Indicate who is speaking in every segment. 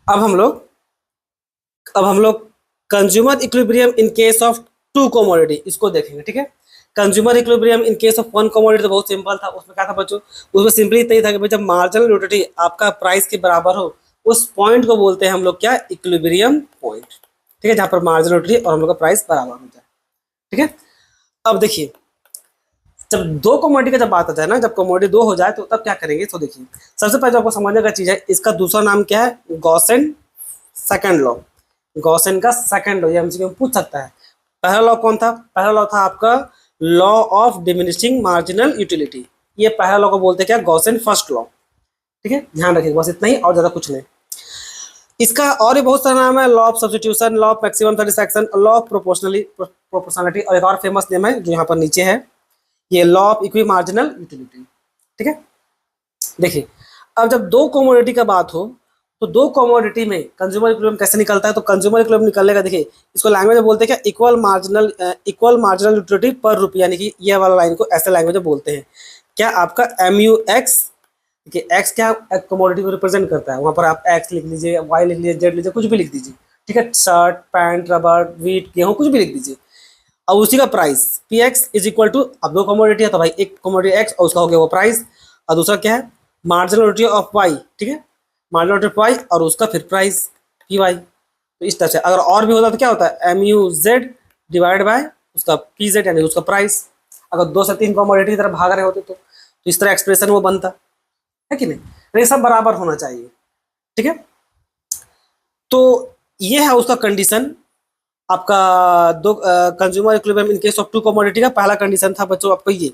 Speaker 1: अब हम लोग अब हम लोग consumer equilibrium in case of two commodity इसको देखेंगे। ठीक है, consumer equilibrium in case of one commodity तो बहुत सिंपल था। उसमें क्या था बच्चों, उसमें सिंपली इतना ही था कि भाई जब मार्जिनल यूटिलिटी आपका प्राइस के बराबर हो, उस पॉइंट को बोलते हैं हम लोग क्या, इक्विलिब्रियम पॉइंट। ठीक है, जहाँ पर मार्जिनल यूटिलिटी और हम लोग का प्राइस बराबर हो जाए। ठीक है, अब देखिए जब दो कमोडिटी का जब बात आता है ना, जब कमोडिटी दो हो जाए तो तब क्या करेंगे। तो देखिए सबसे पहले आपको समझने का चीज है, इसका दूसरा नाम क्या है, गॉसेन सेकंड लॉ। गॉसेन का सेकंड लॉ, ये हमसे पूछ सकता है। पहला लॉ कौन था, पहला लॉ था आपका law of diminishing marginal utility. ये पहला लॉ को बोलते हैं क्या, गॉसेन फर्स्ट लॉ। ठीक है, ध्यान रखिएगा बस इतना ही और ज्यादा कुछ नहीं। इसका और भी बहुत सारा नाम है, law of substitution, law of maximum satisfaction, law of proportionality, और एक और फेमस नेम है जो यहाँ पर नीचे है, ये law of equi marginal utility. ठीक है, देखिए अब जब दो कमोडिटी का बात हो तो दो कमोडिटी में कंज्यूमर इक्विलिब्रियम कैसे निकलता है। तो कंज्यूमर इक्विलिब्रियम निकलने का देखिए, इसको लैंग्वेज में बोलते हैं क्या, इक्वल मार्जिनल यूटिलिटी पर रुपये, यानी कि ये वाला लाइन को ऐसे लैंग्वेज में बोलते हैं क्या, आपका MUX। देखिए एक्स क्या कमोडिटी को रिप्रेजेंट करता है, वहां पर आप एक्स लिख लीजिए, वाई लिख लीजिए, जेड लीजिए, कुछ भी लिख दीजिए। ठीक है, शर्ट पैंट रबर वीट गेहूँ कुछ भी लिख दीजिए। अब उसी का price PX is equal to, अब दो कमोडिटी है तो भाई एक कमोडिटी एक्स और उसका हो गया वो प्राइस, और दूसरा क्या है, मार्जिनल यूटिलिटी ऑफ वाई। ठीक है, मार्जिनल यूटिलिटी ऑफ वाई और उसका फिर प्राइस PY। तो इस तरह से अगर और भी होता तो क्या होता है, MUZ डिवाइड बाय उसका PZ, यानी उसका प्राइस। अगर दो से तीन कमोडिटी की तरफ भाग रहे होते तो इस तरह एक्सप्रेशन वो बनता है कि नहीं। तो ये सब बराबर होना चाहिए। ठीक है, तो ये है उसका कंडीशन आपका दो consumer equilibrium in case of two commodity का। पहला कंडीशन था बच्चों आपको ये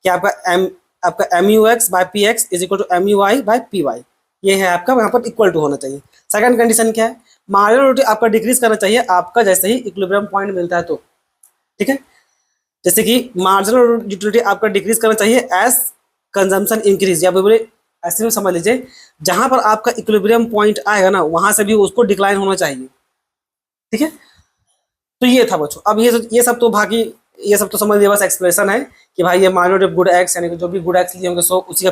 Speaker 1: कि आपका MUX by PX is equal to MUY by PY, ये है आपका यहाँ पर इक्वल टू होना चाहिए। सेकंड कंडीशन क्या है, मार्जिनल यूटिलिटी आपका डिक्रीज करना चाहिए आपका जैसे ही इक्विलिब्रियम पॉइंट मिलता है तो। ठीक है, जैसे कि मार्जिनल यूटिलिटी आपका डिक्रीज करना चाहिए एज कंजम्पशन इंक्रीज, या बोले ऐसे भी समझ लीजिए, जहां पर आपका इक्विलिब्रियम पॉइंट आएगा ना वहां से भी उसको डिक्लाइन होना चाहिए। ठीक है, तो ये था बच्चों। अब ये सब तो बाकी ये सब तो समझ लिया, बस एक्सप्रेशन है कि भाई ये माइनॉरिटी ऑफ गुड एक्स, यानी कि जो भी गुड एक्स लिए होंगे सो उसी का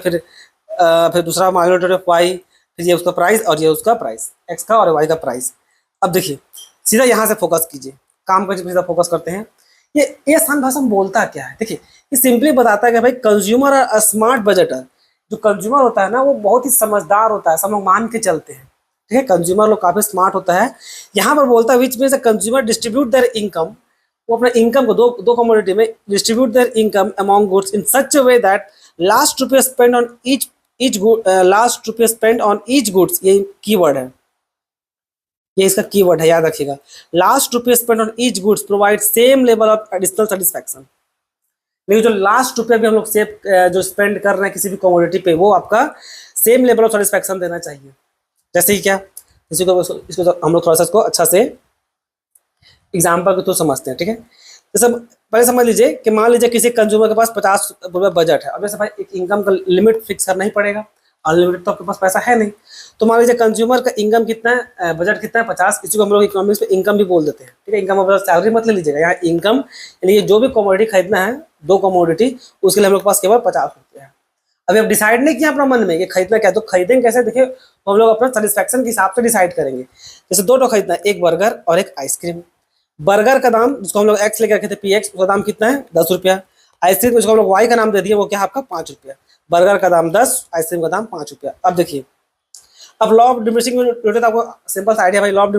Speaker 1: फिर दूसरा माइनॉरिटी ऑफ वाई, फिर ये उसका प्राइस और ये उसका प्राइस एक्स का और वाई का प्राइस। अब देखिए सीधा यहाँ से फोकस कीजिए, काम पर सीधा फोकस करते हैं। ये आसान भाषा में बोलता क्या है, देखिए ये सिंपली बताता है कि भाई कंज्यूमर और स्मार्ट बजटर, जो कंज्यूमर होता है ना वो बहुत ही समझदार होता है, सब लोग मान के चलते हैं। ठीक है, कंज्यूमर लोग काफी स्मार्ट होता है। यहाँ पर बोलता है which means consumer distribute there income, वो अपने इनकम को दो कमोडिटी में distribute there income among goods in such a way that last रुपये स्पेंड ऑन लास्ट रुपये स्पेंड ऑन ईच गुड्स, ये कीवर्ड है, ये इसका कीवर्ड है, याद रखिएगा। लास्ट रुपये spend on each goods provide same level of additional satisfaction. लेकिन जो लास्ट रुपये भी हम लोग सेव जो स्पेंड कर रहे हैं किसी भी कमोडिटी पे, वो आपका सेम लेवल ऑफ सेटिस्फैक्शन देना चाहिए। जैसे ही क्या, इसको हम लोग थोड़ा सा इसको अच्छा से एग्जाम्पल के थ्रू समझते हैं। ठीक है, जैसे पहले समझ लीजिए कि मान लीजिए किसी कंज्यूमर के पास 50 रुपये बजट है। अब जैसे भाई एक इनकम का लिमिट फिक्स करना ही पड़ेगा, अनलिमिटेड तो आपके पास पैसा है नहीं। तो मान लीजिए कंज्यूमर का इनकम कितना है, बजट कितना है 50, इसी को हम लोग इकोनॉमिक्स में इनकम भी बोल देते हैं। ठीक है, इनकम और सैलरी मत ले लीजिएगा, यहाँ इनकम यानी जो भी कमोडिटी खरीदना है, दो कमोडिटी, उसके लिए हम लोग के पास केवल 50 रुपये है। अभी अब डिसाइड नहीं किया अपना मन में कि खरीदना क्या, तो खरीदेंगे कैसे, देखिए तो हम लोग अपना सेटिस्फैक्शन के हिसाब से डिसाइड करेंगे। जैसे दो खरीदना है, एक बर्गर और एक आइसक्रीम। बर्गर का दाम जिसको हम लोग एक्स लेके रखे थे PX, उसका दाम कितना है 10 रुपया। आइसक्रीम जिसको हम लोग वाई का नाम दे दिए वो क्या है आपका 5 रुपया। बर्गर का दाम 10, आइसक्रीम का दाम 5 रुपया। अब देखिए, अब लॉ ऑफ डिमिनिशिंग यूटिलिटी आपको सिंपल सा आइडिया भाई, law of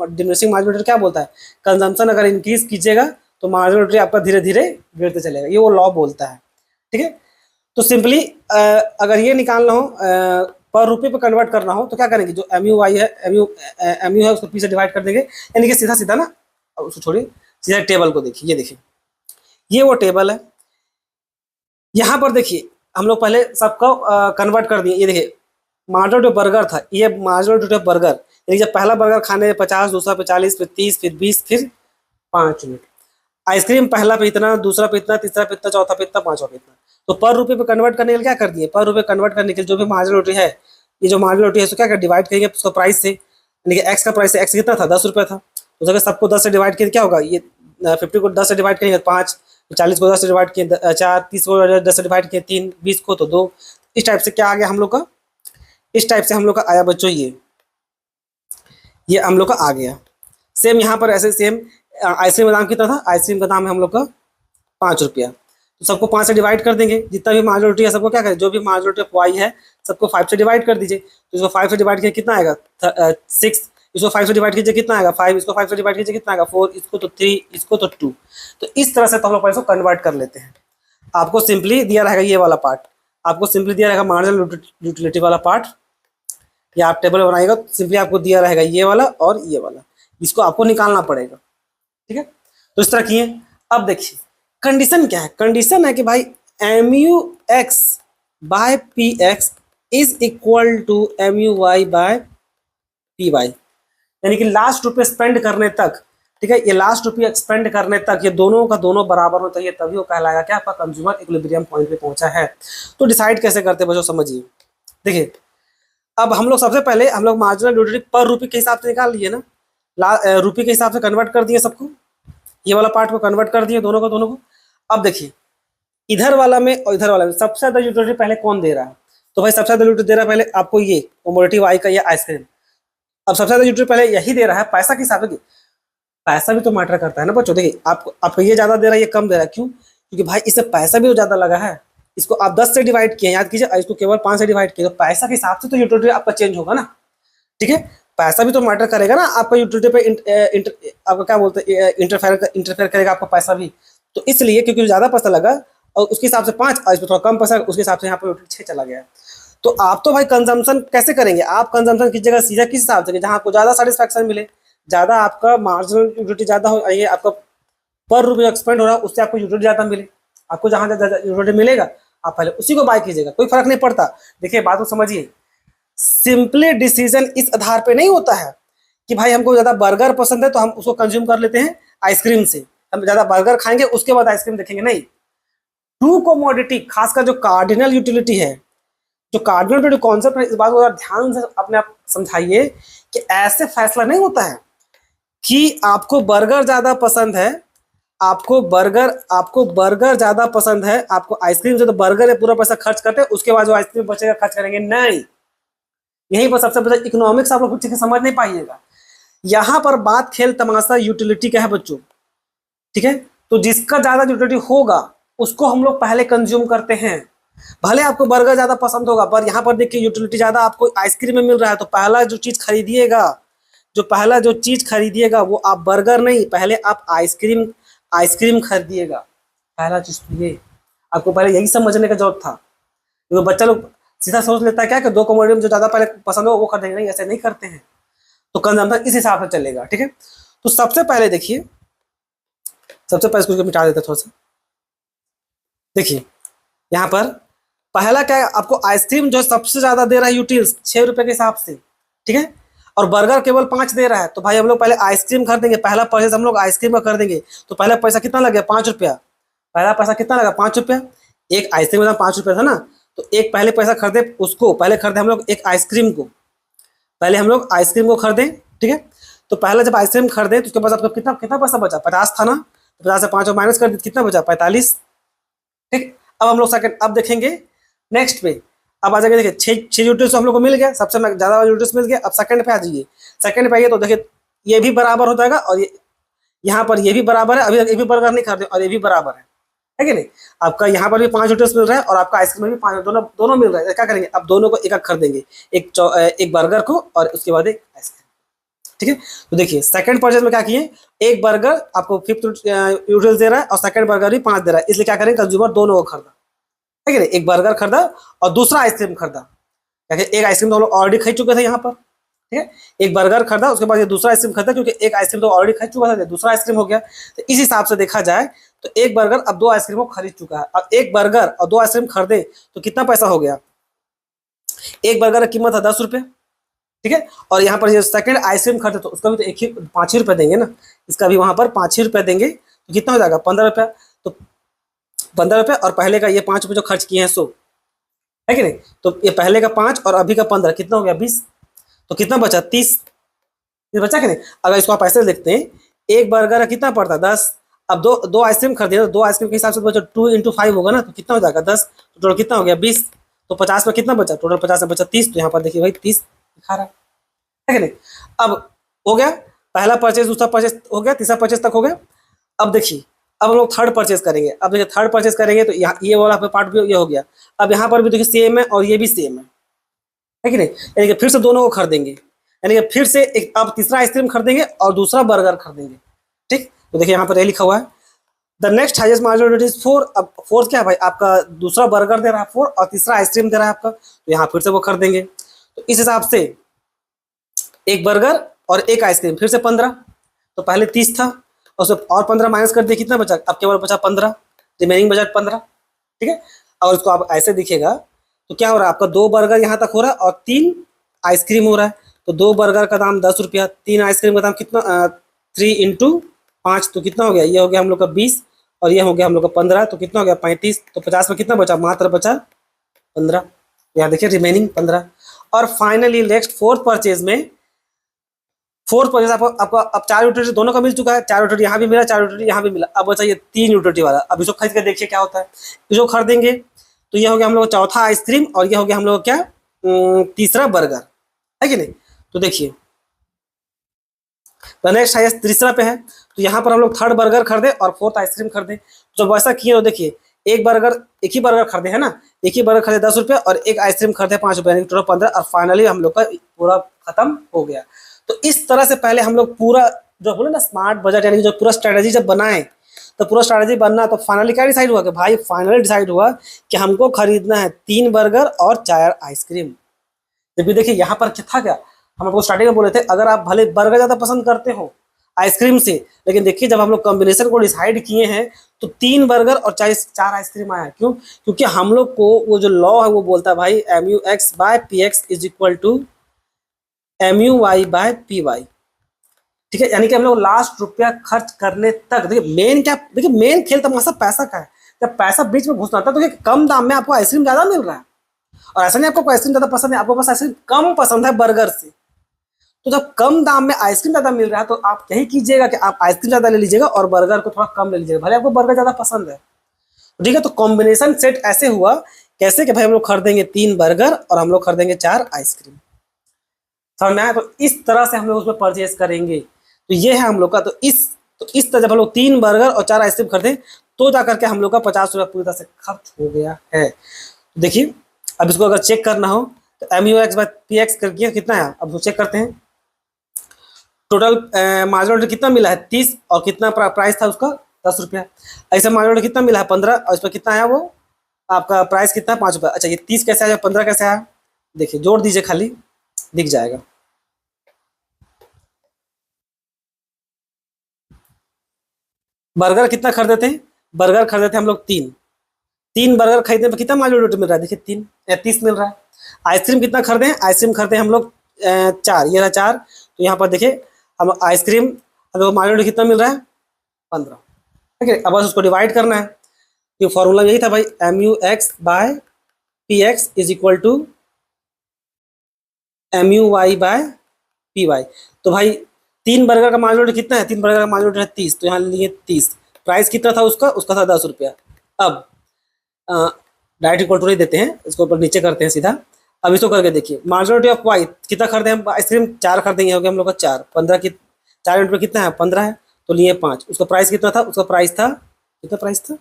Speaker 1: diminishing marginal utility क्या बोलता है, कंजम्पशन अगर इंक्रीज कीजिएगा तो मार्जिनल यूटिलिटी आपका धीरे धीरे गिरते चलेगा, ये वो लॉ बोलता है। ठीक है, तो सिंपली अगर ये निकालना हो पर रुपये पे कन्वर्ट करना हो तो क्या करेंगे, जो MUY है MU है उसको P से डिवाइड कर देंगे, यानी कि सीधा सीधा ना, उसको छोड़िए, सीधा टेबल को देखिए, ये देखिए ये वो टेबल है। यहाँ पर देखिए हम लोग पहले सबको कन्वर्ट कर दिए। ये देखिए मार्जिनल जो बर्गर था, ये मार्जिनल जो बर्गर, यानी जब पहला बर्गर खाने 50, दूसरा पे 40, फिर 30, फिर 20, फिर 5 मिनट। आइसक्रीम पहला पे इतना, दूसरा पे इतना, तीसरा पे इतना, चौथा पे इतना, पांचवा पे इतना। तो पर रुपये पे कन्वर्ट करने के लिए क्या कर दिए, पर रुपये कन्वर्ट करने के लिए जो भी मार्जिनल यूटिलिटी है, ये जो मार्जिनल यूटिलिटी है इसको क्या कर डिवाइड करेंगे उसका प्राइस से, यानी कि एक्स का प्राइस है, एक्स कितना था 10 रुपये था, तो अगर सबको 10 से डिवाइड किया क्या होगा, ये 50 को 10 से डिवाइड करेंगे 5, 40 को 10 से डिवाइड किए 4, 30 को 10 से डिवाइड किए 3, 20 को तो 2। इस टाइप से क्या आ गया हम लोग का इस टाइप से हम लोग का आया बच्चों, ये हम लोग का आ गया। सेम यहाँ पर ऐसे सेम आइसक्रीम का दाम कितना था, आइसक्रीम का दाम है हम लोग का 5 रुपया। तो सबको 5 से डिवाइड कर देंगे, जितना भी मार्जिनलिटी है सबको क्या करें, जो भी मार्जिनलिटी ऑफ वाई है सबको 5 से डिवाइड कर दीजिए। तो इसको 5 से डिवाइड किया कितना आएगा 6, इसको 5 से डिवाइड कीजिए कितना आएगा 5, इसको 5 से डिवाइड कीजिए कितना आएगा 4, इसको तो 3, इसको तो 2। तो इस तरह से तो हम लोग इसको कन्वर्ट कर लेते हैं। आपको सिंपली दिया रहेगा ये वाला पार्ट, आपको सिंपली दिया रहेगा मार्जिनल यूटिलिटी वाला पार्ट, या आप टेबल बनाइएगा सिंपली आपको दिया रहेगा ये वाला और ये वाला, इसको आपको निकालना पड़ेगा। ठीक है, तो इस तरह किए। अब देखिए कंडीशन क्या है, कंडीशन है कि भाई mu x by P X is equal to mu y by P Y, यानी कि लास्ट रुपये स्पेंड करने तक, ठीक है, ये लास्ट रुपये स्पेंड करने तक ये दोनों का दोनों बराबर होता है, तभी वो कहलाएगा क्या, आपका कंज्यूमर इक्विलिब्रियम पॉइंट पे पहुंचा है। तो डिसाइड कैसे करते हैं बच्चों, समझिए। देखिए अब हम लोग सबसे पहले हम लोग मार्जिनल यूटिलिटी पर रुपये के हिसाब से निकाल लिए ना, रुपये के हिसाब से कन्वर्ट कर दिए सबको, ये वाला पार्ट को कन्वर्ट कर दिए दोनों को। अब देखिए इधर वाला में और इधर वाला में सबसे ज्यादा यूटिलिटी पहले कौन दे रहा है, तो भाई सबसे ज्यादा यूटिलिटी दे रहा है पहले आपको ये कमोडिटी वाई का ये आइसक्रीम। अब सबसे ज्यादा यूटिलिटी पहले यही दे रहा है, पैसा के हिसाब से, पैसा भी तो मैटर करता है ना बच्चों। देखिए आपको ये ज्यादा दे रहा है, ये कम दे रहा है, क्यों, क्योंकि भाई इससे पैसा भी तो ज्यादा लगा है। इसको आप 10 से डिवाइड किए, याद कीजिए, इसको केवल 5 से डिवाइड किए, तो पैसा के हिसाब से तो यूटिलिटी आपका चेंज होगा ना। ठीक है, पैसा भी तो मैटर करेगा ना आपका यूटिलिटी पे, आपका क्या बोलते हैं, इंटरफेयर करेगा आपका पैसा भी। तो इसलिए क्योंकि ज्यादा पैसा लगा और उसके हिसाब से 5 और इसमें थोड़ा कम पैसा, उसके हिसाब से यहाँ पर यूटिलिटी 6 चला गया। तो आप तो भाई कंजम्पशन कैसे करेंगे, आप कंजम्पशन कीजिएगा सीधा किस हिसाब से, जहाँ आपको ज्यादा सेटिस्फैक्शन मिले, ज्यादा आपका मार्जिनल यूटिलिटी ज्यादा हो, ये आपका पर रुपये एक्सपेंड हो रहा है उससे आपको यूटिलिटी ज्यादा मिले, आपको जहाँ ज्यादा यूटिलिटी मिलेगा आप पहले उसी को बाय कीजिएगा, कोई फर्क नहीं पड़ता। देखिए बात को समझिए, सिंपली डिसीजन इस आधार पे नहीं होता है कि भाई हमको ज्यादा बर्गर पसंद है तो हम उसको कंज्यूम कर लेते हैं आइसक्रीम से, हम ज्यादा बर्गर खाएंगे उसके बाद आइसक्रीम देखेंगे, नहीं। टू कमोडिटी, खासकर जो कार्डिनल यूटिलिटी है, जो कार्डिनल यूटिलिटी कॉन्सेप्ट है, इस बात को ध्यान से अपने आप समझाइए कि ऐसे फैसला नहीं होता है कि आपको बर्गर ज्यादा पसंद है, आपको बर्गर ज्यादा पसंद है, आपको आइसक्रीम से तो बर्गर है पूरा पैसा खर्च करते हैं, उसके बाद जो आइसक्रीम बचेगा खर्च करेंगे, नहीं। यहीं पर सबसे बड़ा इकोनॉमिक्स आप लोग ठीक से समझ नहीं पाइएगा। यहां पर बात खेल तमाशा यूटिलिटी का है बच्चों, ठीक है। तो जिसका ज्यादा यूटिलिटी होगा उसको हम लोग पहले कंज्यूम करते हैं, भले आपको बर्गर ज्यादा पसंद होगा, पर यहाँ पर देखिए यूटिलिटी ज्यादा आपको आइसक्रीम में मिल रहा है, तो पहला जो चीज खरीदिएगा वो आप बर्गर नहीं, पहले आप आइसक्रीम खरीदिएगा। पहला चीज तो ये आपको पहले यही समझने का जरूरत था। तो बच्चा लोग सीधा सोच लेता है क्या कि 2 कमोडिटी में जो ज्यादा पहले पसंद हो वो खरीदेंगे, नहीं, ऐसे नहीं करते हैं। तो कंजम्पशन इस हिसाब से चलेगा, ठीक है। तो सबसे पहले देखिए, सबसे पहले इसको मिटा देते थोड़ा सा। देखिए यहाँ पर पहला क्या है, आपको आइसक्रीम जो सबसे ज्यादा दे रहा है यूटिल्स 6 रुपए के हिसाब से, ठीक है, और बर्गर केवल 5 दे रहा है, तो भाई हम लोग पहले आइसक्रीम खरीदेंगे, पहला परचेज हम लोग आइसक्रीम का कर देंगे। तो पहला पैसा कितना लग गया, 5 रुपया, पहला पैसा कितना लगा 5 रुपया, एक आइसक्रीम का 5 रुपया था ना, तो एक पहले पैसा खरीदे, उसको पहले खरीदे हम लोग एक आइसक्रीम को, पहले हम लोग आइसक्रीम को खरीदे, ठीक है। तो पहले जब आइसक्रीम खरीदे तो उसके बाद आपका कितना कितना पैसा बचा, 50 था ना, 50 से 5 माइनस कर दी, कितना बचा 45, ठीक। अब हम लोग सेकंड, अब देखेंगे नेक्स्ट पे, अब आ जाएंगे, देखिए 6 यूटिल्स हम लोग को मिल गया, सबसे ज्यादा यूटिल्स मिल गया। अब सेकंड पे आ जाइए, सेकंड पे आइए तो देखिए ये भी बराबर हो जाएगा और ये यहाँ पर ये भी बराबर है, अभी ये भी बर्गर नहीं खरीदे और ये भी बराबर है कि नहीं। आपका यहाँ पर भी 5 यूटिल्स मिल रहा है और आपका आइसक्रीम में भी 5, दोनों मिल रहा है। क्या करेंगे, अब दोनों को एक खरीदेंगे, एक बर्गर को और उसके बाद एक आइसक्रीम, ठीक है। तो देखिए सेकंड परचेज में क्या किए, एक बर्गर आपको 5th यूटिल्स दे रहा है और सेकंड बर्गर भी 5 दे रहा है, इसलिए क्या करेंगे, कंज्यूमर दोनों को खरीदा, है कि नहीं। एक बर्गर खरीदा और दूसरा आइसक्रीम खरीदा, एक आइसक्रीम तो हम लोग ऑलरेडी खरीद चुके थे यहाँ पर, ठीक है। एक बर्गर खरीदा, उसके बाद ये दूसरा आइसक्रीम खरीदा, क्योंकि एक आइसक्रीम तो ऑलरेडी खरीद चुका था, दूसरा आइसक्रीम हो गया। तो इस हिसाब से देखा जाए तो एक बर्गर अब 2 आइसक्रीम को खरीद चुका है। अब एक बर्गर और 2 आइसक्रीम खरीदे तो कितना पैसा हो गया, एक बर्गर की कीमत है 10 रुपये, ठीक है। और यहाँ पर ये सेकंड आइसक्रीम खरीदे तो उसका भी तो 5 ही रुपये देंगे ना, इसका भी वहाँ पर 5 ही रुपये देंगे, तो कितना हो जाएगा 15 रुपया। तो 15 रुपये और पहले का ये 5 रुपये जो खर्च किए हैं 100, है कि नहीं। तो ये पहले का 5 और अभी का 15 कितना हो गया 20, तो कितना बचा 30, ये बचा कि नहीं। अगर इसको आप ऐसे देखते हैं, एक बर्गर कितना पड़ता है 10, अब दो आइसक्रीम खरीदे तो 2 आइसक्रीम के हिसाब से बचा 2 × 5 होगा ना, तो कितना हो जाएगा 10, तो टोटल कितना हो गया 20। तो 50 में कितना बचा, टोटल 50 में बचा 30, तो यहाँ पर देखिए भाई 30 दिखा रहा है कि नहीं। अब हो गया पहला परचेज, दूसरा परचेज हो गया, तीसरा परचेज तक हो गया। अब देखिए अब हम लोग थर्ड परचेज करेंगे। अब देखिए थर्ड परचेज करेंगे तो यहाँ ये वाला पार्ट भी ये हो गया। अब यहाँ पर भी देखिए सेम है और ये भी सेम है कि नहीं, यानी कि फिर से दोनों को खरीदेंगे, यानी कि फिर से एक अब तीसरा आइसक्रीम खरीदेंगे और दूसरा बर्गर खरीदेंगे। ठीक, तो देखिए यहाँ पर ये लिखा हुआ है the next highest margin is 4। अब 4 क्या है भाई, आपका दूसरा बर्गर दे रहा है 4 और तीसरा आइसक्रीम दे रहा है आपका, तो यहाँ फिर से वो खरीदेंगे। तो इस हिसाब से एक बर्गर और एक आइसक्रीम फिर से 15, तो पहले 30 था और उसमें और 15 माइनस कर दिए, कितना बचा, अब केवल बचा 15, रिमेनिंग बचा 15। ठीक है, और उसको आप ऐसे दिखेगा तो क्या हो रहा है, आपका 2 बर्गर यहाँ तक हो रहा है और 3 आइसक्रीम हो रहा है। तो 2 बर्गर का दाम 10 रुपया, 3 आइसक्रीम का दाम कितना 3 इंटू 5, तो कितना हो गया, ये हो गया हम लोग का 20 और ये हो गया हम लोग का 15, तो कितना हो गया 35। तो 50 में कितना बचा, मात्र बचा 15, यहाँ देखिए रिमेनिंग 15। और फाइनली नेक्स्ट फोर्थ परचेज में, फोर्थ परचेज आपको अब 4 यूटिलिटी दोनों का मिल चुका है, 4 यूटिलिटी यहाँ भी मिला, 4 यूटिलिटी यहाँ भी मिला। अब बचा ये 3 यूटिलिटी वाला। अब इसको खरीद के देखिए क्या होता है। इसको खरीदेंगे तो ये हो गया हम लोग चौथा आइसक्रीम और ये हो गया हम लोग क्या तीसरा बर्गर, है कि नहीं। तो देखिए नेक्स्ट हाईएस्ट तीसरा पे है, तो यहाँ पर हम लोग थर्ड बर्गर खरीदे और फोर्थ आइसक्रीम खरीदे। जब वैसा किए तो देखिए एक ही बर्गर खरीदे है ना, एक ही बर्गर खरीदे 10 रुपये और एक आइसक्रीम खरीदे 5 रुपये, टोटल 15, और फाइनली हम लोग का पूरा खत्म हो गया। तो इस तरह से पहले हम लोग पूरा जो बोले ना स्मार्ट बजट, यानी जो पूरा स्ट्रेटेजी जब बनाए, तो पूरा स्ट्रेटेजी बनना, तो फाइनली क्या डिसाइड हुआ कि भाई फाइनली डिसाइड हुआ कि हमको खरीदना है 3 बर्गर और 4 आइसक्रीम। जबकि देखिए यहाँ पर था क्या, हम आपको स्टार्टिंग में बोले थे अगर आप भले बर्गर ज़्यादा पसंद करते हो आइसक्रीम से, लेकिन देखिए जब हम लोग कॉम्बिनेशन को डिसाइड किए हैं तो 3 बर्गर और 4 आइसक्रीम आया। क्यों, क्योंकि हम लोग को वो जो लॉ है वो बोलता है भाई MUX/PX is equal to MUY/PY। ठीक है, यानी कि हम लोग लास्ट रुपया खर्च करने तक, देखिए मेन क्या, देखिए मेन खेल तमाशा पैसा का है। जब पैसा बीच में घुसना था तो कम दाम में आपको आइसक्रीम ज़्यादा मिल रहा है, और ऐसा नहीं आपको आइसक्रीम ज़्यादा पसंद है, आपको बस आइसक्रीम कम पसंद है बर्गर से। तो जब कम दाम में आइसक्रीम ज़्यादा मिल रहा है तो आप यही कीजिएगा कि आप आइसक्रीम ज़्यादा ले लीजिएगा और बर्गर को थोड़ा कम ले लीजिएगा, भले आपको बर्गर ज़्यादा पसंद है। ठीक है, तो कॉम्बिनेशन सेट ऐसे हुआ कैसे कि भाई हम लोग खरीदेंगे 3 बर्गर और हम लोग खरीदेंगे 4 आइसक्रीम, समझ में आया। तो इस तरह से हम लोग उसमें परचेज करेंगे। तो ये है हम लोग का, तो इस तरह जब हम लोग 3 बर्गर और 4 आइसक्रीम खरीदे तो जाकर के हम लोग का 50 रुपया पूरी तरह से खर्च हो गया है। देखिए अब इसको अगर चेक करना हो तो MUX/PX करके कितना है, अब चेक करते हैं। टोटल मार्जिन कितना मिला है 30 और कितना प्राइस था उसका 10 रुपया। ऐसा मार्जिन कितना मिला है 15 और इस पर कितना आया, वो आपका प्राइस कितना 5 रुपया। अच्छा ये 30 कैसे आया, 15 कैसे आया, देखिए जोड़ दीजिए खाली दिख जाएगा। बर्गर कितना खरीदे थे, बर्गर खरीदे थे हम लोग 3 बर्गर खरीदने पर कितना मार्जिन मिल रहा है, देखिए 30 मिल रहा है। आइसक्रीम कितना खरीदे हैं, आइसक्रीम खरीदे हम लोग 4, ये रहा 4। तो यहाँ पर देखिए हम आइसक्रीम हम लोग मार्जिन कितना मिल रहा है 15। ठीक है, अब बस उसको डिवाइड करना है। ये फॉर्मूला यही था भाई, MUX/PX is equal to MUY/PY। तो भाई 3 बर्गर का मार्जिन कितना है, 3 बर्गर का मार्जिन है 30, तो यहाँ लिए 30। प्राइस कितना था उसका था 10 रुपया। अब डायरेक्ट इक्वल टू नहीं देते हैं, इसको ऊपर नीचे करते हैं सीधा। अब इसको करके देखिए मार्जिन ऑफ वाई कितना खरीदे हम आइसक्रीम 4 खरीदेंगे, हो गया हम लोग का 4, 15 की 4 यूनिट पे कितना है 15 है, तो लिए 5। उसका प्राइस कितना था, उसका प्राइस था कितना, प्राइस था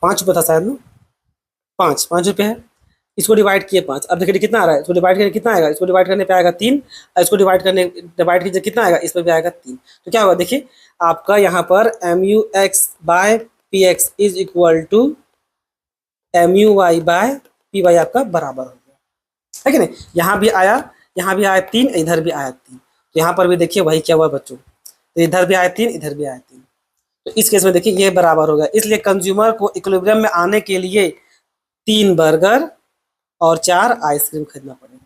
Speaker 1: 5 रुपये था शायद ना, 5 रुपये है। इसको डिवाइड किए 5, अब देखिए कितना आ रहा है, इसको डिवाइड करने कितना आएगा, इसको डिवाइड करने पे आएगा 3, और इसको डिवाइड कीजिए कितना आएगा, इसमें भी आएगा 3। तो क्या होगा देखिए आपका यहाँ पर MUX/PX is equal to MUY/PY आपका बराबर हो गया, है कि नहीं। यहाँ भी आया 3, इधर भी आया 3, तो यहाँ पर भी देखिए वही क्या हुआ बच्चों, तो इधर भी आया 3, इधर भी आया 3। तो इस केस में देखिए ये बराबर हो गया। इसलिए कंज्यूमर को इक्विलिब्रियम में आने के लिए 3 बर्गर और 4 आइसक्रीम खरीदना पड़ेगा।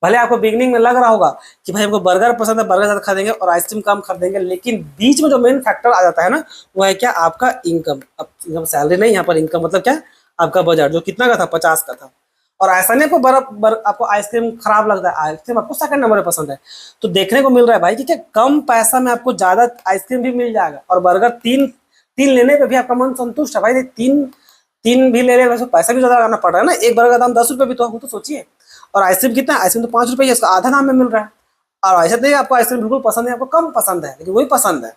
Speaker 1: भले आपको बिगनिंग में लग रहा होगा कि भाई हमको बर्गर पसंद है, बर्गर ज़्यादा खरीदेंगे और आइसक्रीम कम खरीदेंगे, लेकिन बीच में जो मेन फैक्टर आ जाता है ना वो है क्या, आपका इनकम। अब इनकम सैलरी नहीं, यहाँ पर इनकम मतलब क्या, आपका बजट जो कितना का था 50 का था। और ऐसा नहीं आपको आपको आइसक्रीम खराब लगता है, आइसक्रीम आपको सेकंड नंबर पे पसंद है, तो देखने को मिल रहा है भाई कि क्या कम पैसा में आपको ज़्यादा आइसक्रीम भी मिल जाएगा और बर्गर 3 लेने पे भी आपका मन संतुष्ट है भाई। 3 3 भी ले रहे हैं वैसे पैसा भी ज़्यादा लगाना पड़ रहा है ना। एक बर्गर का दाम 10 रुपये भी तो वो तो सोचिए। और आइसक्रीम कितना है, आइसक्रीम तो 5 रुपये है, इसका आधा दाम में मिल रहा है। और ऐसा नहीं आपको आइसक्रीम बिल्कुल पसंद है, आपको कम पसंद है, लेकिन वही पसंद है,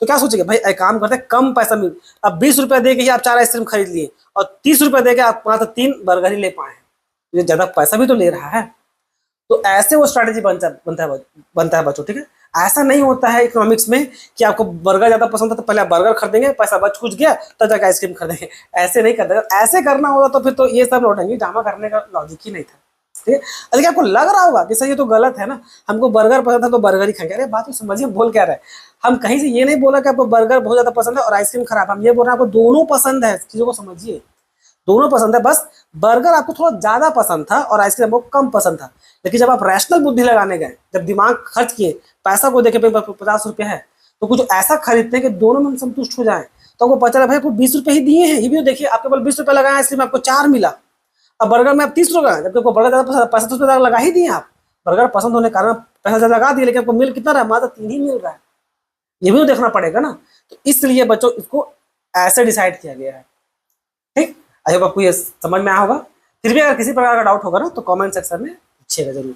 Speaker 1: तो क्या सोचेंगे भाई एक काम करते हैं कम पैसा मिल। अब 20 रुपये दे के ही आप 4 आइसक्रीम खरीद लिए और 30 रुपये दे के आप मात्र 3 बर्गर ही ले पाए हैं, ये ज़्यादा पैसा भी तो ले रहा है। तो ऐसे वो स्ट्रैटेजी बनता है बच्चों, ठीक है। ऐसा नहीं होता है इकोनॉमिक्स में कि आपको बर्गर ज़्यादा पसंद है तो पहले आप बर्गर खरीदेंगे, पैसा बच कुछ गया तब जाकर आइसक्रीम खरीदेंगे। ऐसे नहीं करते, अगर ऐसे करना होगा तो फिर तो ये सब लौटेंगे, ड्रामा करने का लॉजिक ही नहीं था, ठीक है। लेकिन आपको लग रहा होगा कि सर ये तो गलत है ना, हमको बर्गर पसंद है तो बर्गर ही खाएंगे। अरे बात तो समझिए बोल क्या रहे हैं हम, कहीं से ये नहीं बोला कि आपको बर्गर बहुत ज़्यादा पसंद है और आइसक्रीम खराब, हम ये बोल रहे हैं आपको दोनों पसंद है, चीज़ों को समझिए, दोनों पसंद है, बस बर्गर आपको थोड़ा ज़्यादा पसंद था और आइसक्रीम आपको कम पसंद था। लेकिन जब आप रैशनल बुद्धि लगाने गए, जब दिमाग खर्च किए, पैसा को देखे 50 रुपये है तो कुछ ऐसा खरीदते हैं कि दोनों में हम संतुष्ट हो जाए, तो आपको पता चला भाई आपको 20 रुपये ही दिए हैं, ये भी तो देखिए, आपके केवल 20 रुपये लगाए आइसक्रीम आपको 4 मिला। अब बर्गर में आप 30 रुपये लगाए, जबकि आपको बर्गर ज़्यादा पसंद, पैसा तो उसमें ज़्यादा लगा ही दिए आप, बर्गर पसंद होने के कारण पैसा ज़्यादा लगा दिए, लेकिन आपको मिल कितना रहा है, मात्र 3 ही मिल रहा है, ये भी तो देखना पड़ेगा ना। तो इसलिए बच्चों इसको ऐसे डिसाइड किया गया है, ठीक। आई होप आपको ये समझ में आया होगा। फिर भी अगर किसी प्रकार का डाउट होगा ना तो कमेंट सेक्शन में पूछिएगा जरूर।